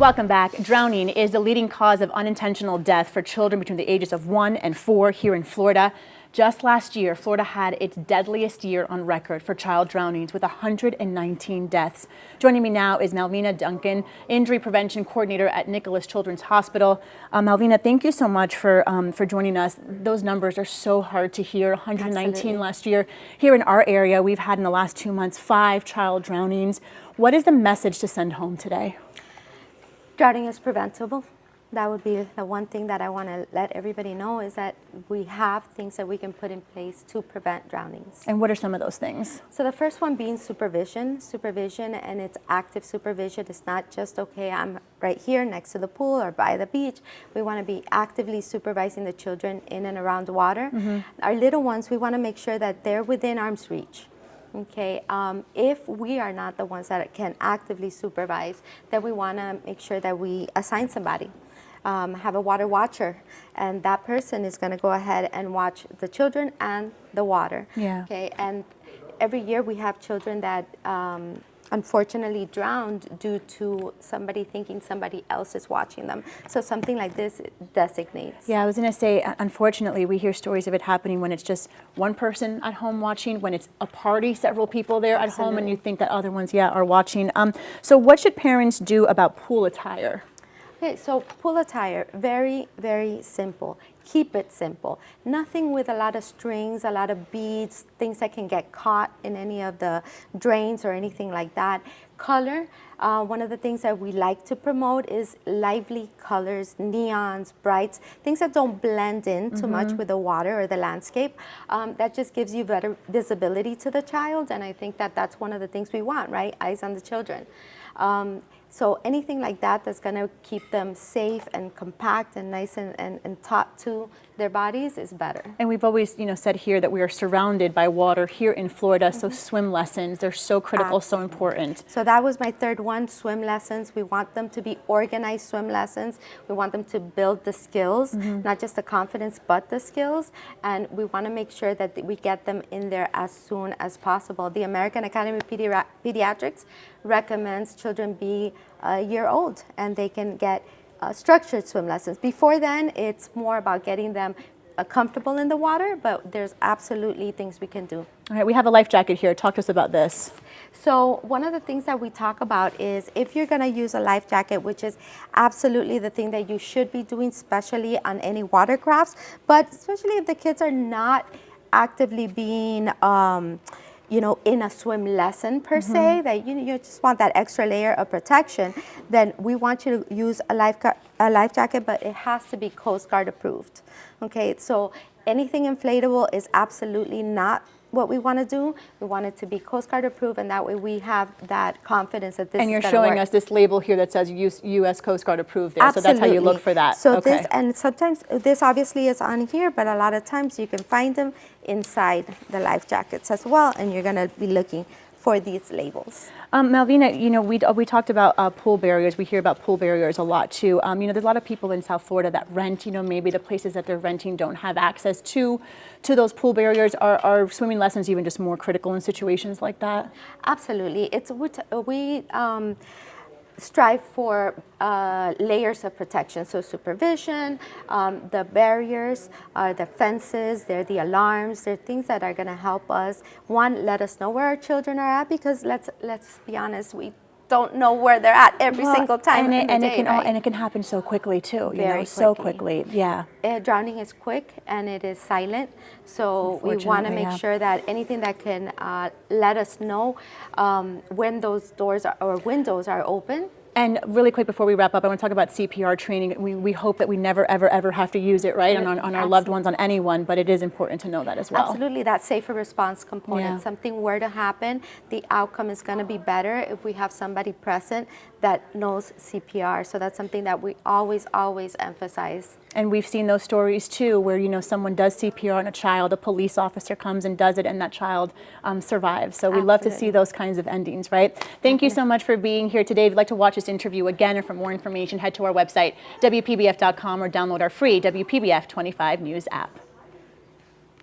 Welcome back. Drowning is the leading cause of unintentional death for children between the ages of 1 and 4 here in Florida. Just last year, Florida had its deadliest year on record for child drownings with 119 deaths. Joining me now is Malvina Duncan, Injury Prevention Coordinator at Nicholas Children's Hospital. Malvina, thank you so much for joining us. Those numbers are so hard to hear. 119 Absolutely. last year. Here in our area, we've had in the last 2 months 5 child drownings. What is the message to send home today? Drowning is preventable. That would be the one thing that I want to let everybody know, is that we have things that we can put in place to prevent drownings. And what are some of those things? So the first one being supervision. Supervision, and it's active supervision. It's not just, okay, I'm right here next to the pool or by the beach. We want to be actively supervising the children in and around the water. Mm-hmm. Our little ones, we want to make sure that they're within arm's reach. Okay, if we are not the ones that can actively supervise, then we want to make sure that we assign somebody. Have a water watcher, and that person is going to go ahead and watch the children and the water. Yeah. Okay, and every year we have children that unfortunately drowned due to somebody thinking somebody else is watching them. So something like this designates. Yeah, I was going to say, unfortunately, we hear stories of it happening when it's just one person at home watching, when it's a party, several people there at home, and you think that other ones, are watching. So what should parents do about pool attire? Okay, so pool attire, very, very simple. Keep it simple. Nothing with a lot of strings, a lot of beads, things that can get caught in any of the drains or anything like that. Color, one of the things that we like to promote is lively colors, neons, brights, things that don't blend in too much with the water or the landscape. That just gives you better visibility to the child, and I think that that's one of the things we want, right? Eyes on the children. So anything like that that's going to keep them safe and compact and nice and taut to their bodies is better. And we've always, said here that we are surrounded by water here in Florida, so swim lessons, they're so critical, Absolutely. so important. So that was my third one, swim lessons. We want them to be organized swim lessons. We want them to build the skills, not just the confidence, but the skills. And we want to make sure that we get them in there as soon as possible. The American Academy of Pediatrics recommends children be a year old and they can get structured swim lessons. Before then, it's more about getting them comfortable in the water, but there's absolutely things we can do. All right, we have a life jacket here. Talk to us about this. So one of the things that we talk about is if you're going to use a life jacket, which is absolutely the thing that you should be doing, especially on any watercrafts, but especially if the kids are not actively being in a swim lesson per se, that you just want that extra layer of protection, then we want you to use a life jacket, but it has to be Coast Guard approved. Okay, so anything inflatable is absolutely not what we want to do. We want it to be Coast Guard approved, and that way we have that confidence that this is And you're gonna showing work. us this label here that says U.S. Coast Guard approved there, Absolutely. so that's how you look for that. So okay. this, and sometimes this obviously is on here, but a lot of times you can find them inside the life jackets as well, and you're going to be looking for these labels. Malvina, we talked about pool barriers. We hear about pool barriers a lot too. There's a lot of people in South Florida that rent. Maybe the places that they're renting don't have access to those pool barriers. Are swimming lessons even just more critical in situations like that? Absolutely. We strive for layers of protection. So supervision, the barriers, the fences, they're the alarms, they're things that are going to help us, one, let us know where our children are at, because let's be honest, we don't know where they're at every single time and it can happen so quickly too. So quickly. Yeah. Drowning is quick and it is silent, so we want to make sure that anything that can let us know when those doors or windows are open. And really quick before we wrap up, I want to talk about CPR training. We hope that we never, ever have to use it, right, on our loved ones, on anyone, but it is important to know that as well. Absolutely, that safer response component. Yeah. Something were to happen, the outcome is going to be better if we have somebody present that knows CPR. So that's something that we always emphasize. And we've seen those stories too, where someone does CPR on a child, a police officer comes and does it, and that child survives. So we love to see those kinds of endings, right? Thank you so much for being here today. If you'd like to watch this interview again, or for more information, head to our website, WPBF.com, or download our free WPBF 25 News app.